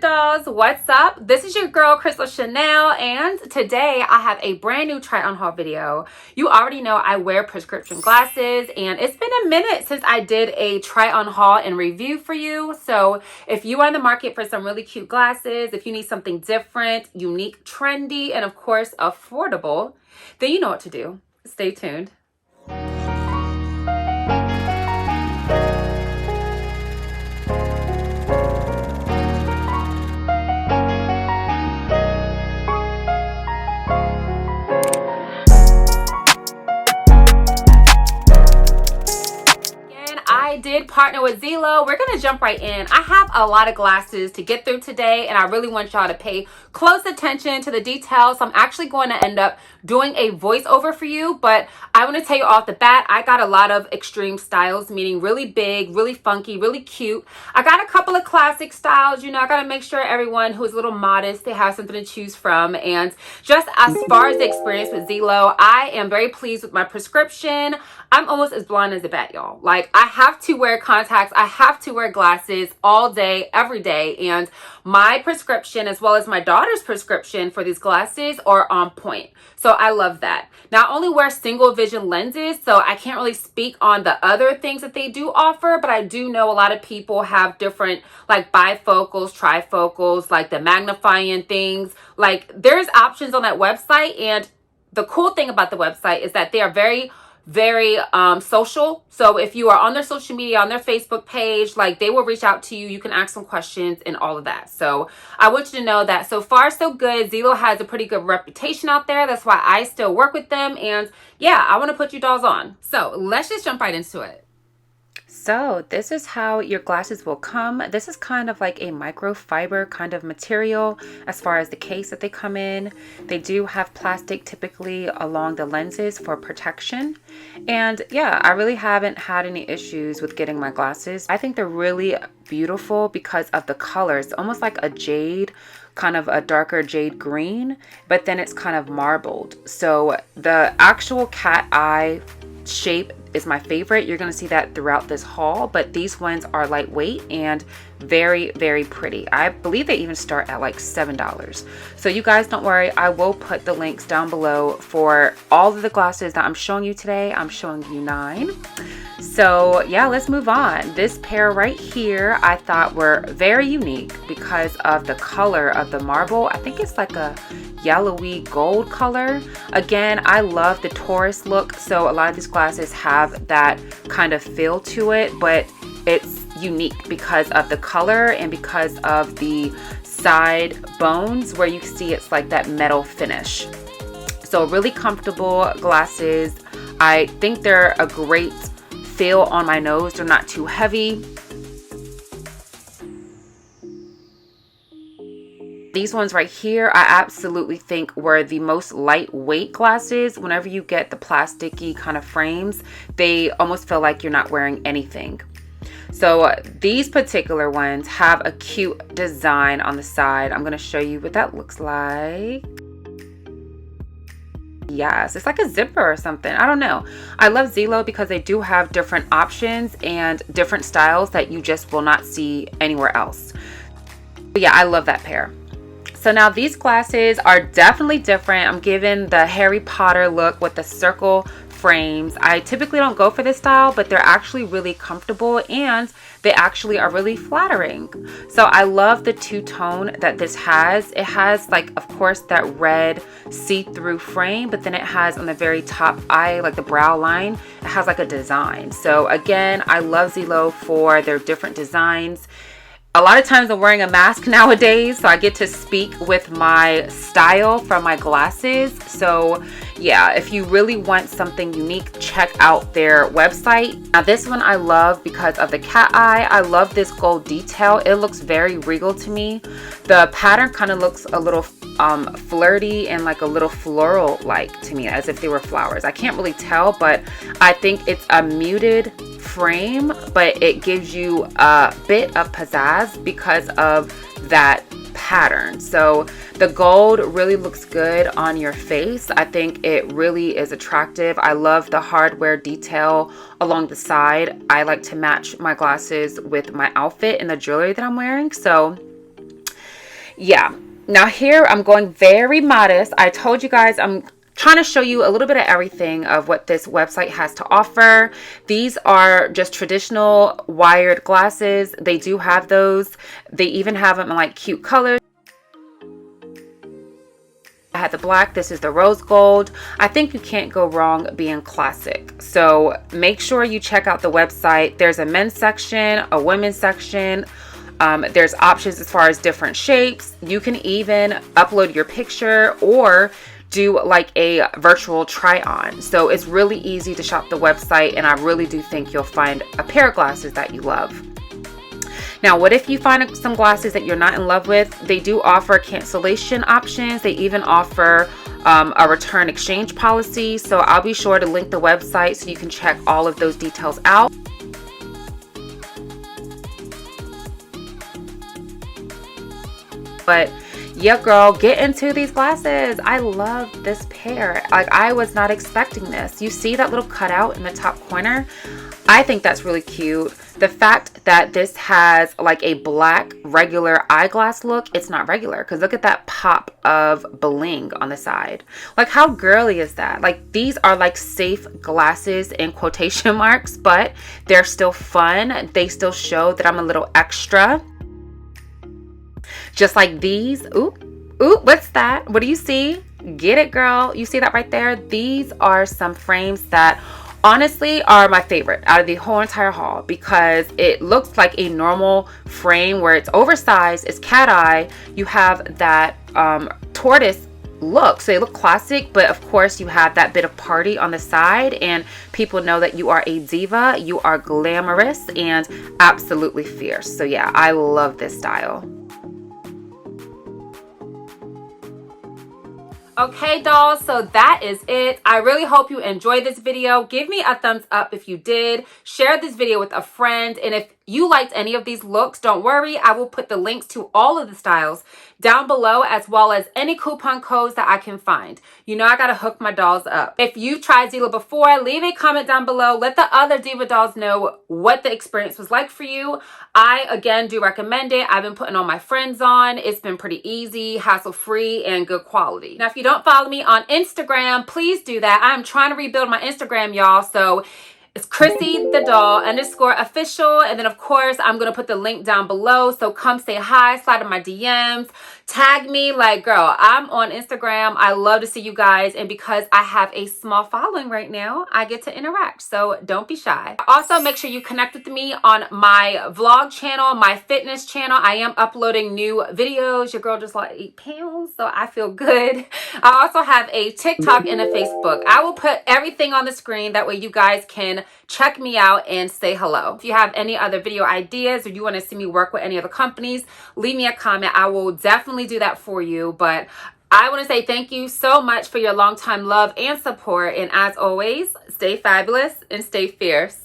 dolls, what's up? This is your girl Crystal Chanel, and today I have a brand new try on haul video. You already know I wear prescription glasses, and it's been a minute since I did a try on haul and review for you. So if you are in the market for some really cute glasses, if you need something different, unique, trendy, and of course affordable, then you know what to do. Stay tuned. I did partner with Zeelool. We're gonna jump right in. I have a lot of glasses to get through today, and I really want y'all to pay close attention to the details. So I'm actually going to end up doing a voiceover for you, but I want to tell you off the bat, I got a lot of extreme styles, meaning really big, really funky, really cute. I got a couple of classic styles. You know, I got to make sure everyone who's a little modest, they have something to choose from. And just as far as the experience with Zeelool, I am very pleased with my prescription. I'm almost as blind as a bat, y'all. Like, I have to wear contacts. I have to wear glasses all day, every day. And my prescription, as well as my daughter's prescription for these glasses, are on point. So I love that. Now, I only wear single vision lenses, so I can't really speak on the other things that they do offer, but I do know a lot of people have different like bifocals, trifocals, like the magnifying things. Like, there's options on that website, and the cool thing about the website is that they are very social. So if you are on their social media, on their Facebook page, like, they will reach out to you. You can ask some questions and all of that. So I want you to know that so far so good. Zeelool has a pretty good reputation out there. That's why I still work with them. And yeah, I want to put you dolls on. So let's just jump right into it. So this is how your glasses will come. This is kind of like a microfiber kind of material as far as the case that they come in. They do have plastic typically along the lenses for protection. And yeah, I really haven't had any issues with getting my glasses. I think they're really beautiful because of the colors, almost like a jade, kind of a darker jade green, but then it's kind of marbled. So the actual cat eye shape is my favorite. You're going to see that throughout this haul, but these ones are lightweight and very, very pretty. I believe they even start at like $7. So you guys don't worry. I will put the links down below for all of the glasses that I'm showing you today. I'm showing you 9. So yeah, let's move on. This pair right here, I thought were very unique because of the color of the marble. I think it's like a yellowy gold color. Again, I love the tourist look. So a lot of these glasses have that kind of feel to it, but it's unique because of the color and because of the side bones where you see it's like that metal finish. So really comfortable glasses. I think they're a great feel on my nose. They're not too heavy. These ones right here, I absolutely think were the most lightweight glasses. Whenever you get the plasticky kind of frames, they almost feel like you're not wearing anything. So these particular ones have a cute design on the side. I'm going to show you what that looks like. Yes, it's like a zipper or something. I don't know. I love Zeelool because they do have different options and different styles that you just will not see anywhere else. But yeah, I love that pair. So now these glasses are definitely different. I'm giving the Harry Potter look with the circle frames. I typically don't go for this style, but they're actually really comfortable and they actually are really flattering. So I love the two-tone that this has. It has, like, of course, that red see-through frame, but then it has on the very top eye, like the brow line, it has like a design. So again, I love Zeelool for their different designs. A lot of times I'm wearing a mask nowadays, so I get to speak with my style from my glasses. So yeah, if you really want something unique, check out their website. Now this one I love because of the cat eye. I love this gold detail. It looks very regal to me. The pattern kind of looks a little flirty and like a little floral like to me, as if they were flowers. I can't really tell, but I think it's a muted frame, but it gives you a bit of pizzazz because of that pattern. So the gold really looks good on your face. I think it really is attractive. I love the hardware detail along the side. I like to match my glasses with my outfit and the jewelry that I'm wearing. So Yeah. Now here I'm going very modest. I told you guys I'm trying to show you a little bit of everything of what this website has to offer. These are just traditional wired glasses. They do have those. They even have them in like cute colors. I had the black, this is the rose gold. I think you can't go wrong being classic. So make sure you check out the website. There's a men's section, a women's section. There's options as far as different shapes. You can even upload your picture or do like a virtual try on. So it's really easy to shop the website, and I really do think you'll find a pair of glasses that you love. Now, what if you find some glasses that you're not in love with? They do offer cancellation options. They even offer a return exchange policy. So I'll be sure to link the website so you can check all of those details out. But yeah, girl, get into these glasses. I love this pair. Like, I was not expecting this. You see that little cutout in the top corner? I think that's really cute. The fact that this has like a black regular eyeglass look, it's not regular, because look at that pop of bling on the side. Like, how girly is that? Like, these are like safe glasses in quotation marks, but they're still fun. They still show that I'm a little extra. Just like these. Ooh, what's that? What do you see? Get it, girl. You see that right there? These are some frames that honestly are my favorite out of the whole entire haul, because it looks like a normal frame where it's oversized, it's cat eye. You have that tortoise look, so they look classic, but of course you have that bit of party on the side, and people know that you are a diva, you are glamorous and absolutely fierce. So yeah, I love this style. Okay, dolls, so that is it. I really hope you enjoyed this video. Give me a thumbs up if you did. Share this video with a friend. And if you liked any of these looks, don't worry. I will put the links to all of the styles down below, as well as any coupon codes that I can find. You know I gotta hook my dolls up. If you've tried Zeelool before, leave a comment down below. Let the other diva dolls know what the experience was like for you. I, again, do recommend it. I've been putting all my friends on. It's been pretty easy, hassle-free, and good quality. Now, if you don't follow me on Instagram, please do that. I'm trying to rebuild my Instagram, y'all. So it's Chrissy_official. And then, of course, I'm going to put the link down below. So come say hi, slide in my DMs, tag me. Like, girl, I'm on Instagram. I love to see you guys. And because I have a small following right now, I get to interact. So don't be shy. Also, make sure you connect with me on my vlog channel, my fitness channel. I am uploading new videos. Your girl just lost 8 pounds, so I feel good. I also have a TikTok and a Facebook. I will put everything on the screen. That way you guys can check me out and say hello. If you have any other video ideas or you want to see me work with any other companies, leave me a comment. I will definitely do that for you. But I want to say thank you so much for your long time love and support. And as always, stay fabulous and stay fierce.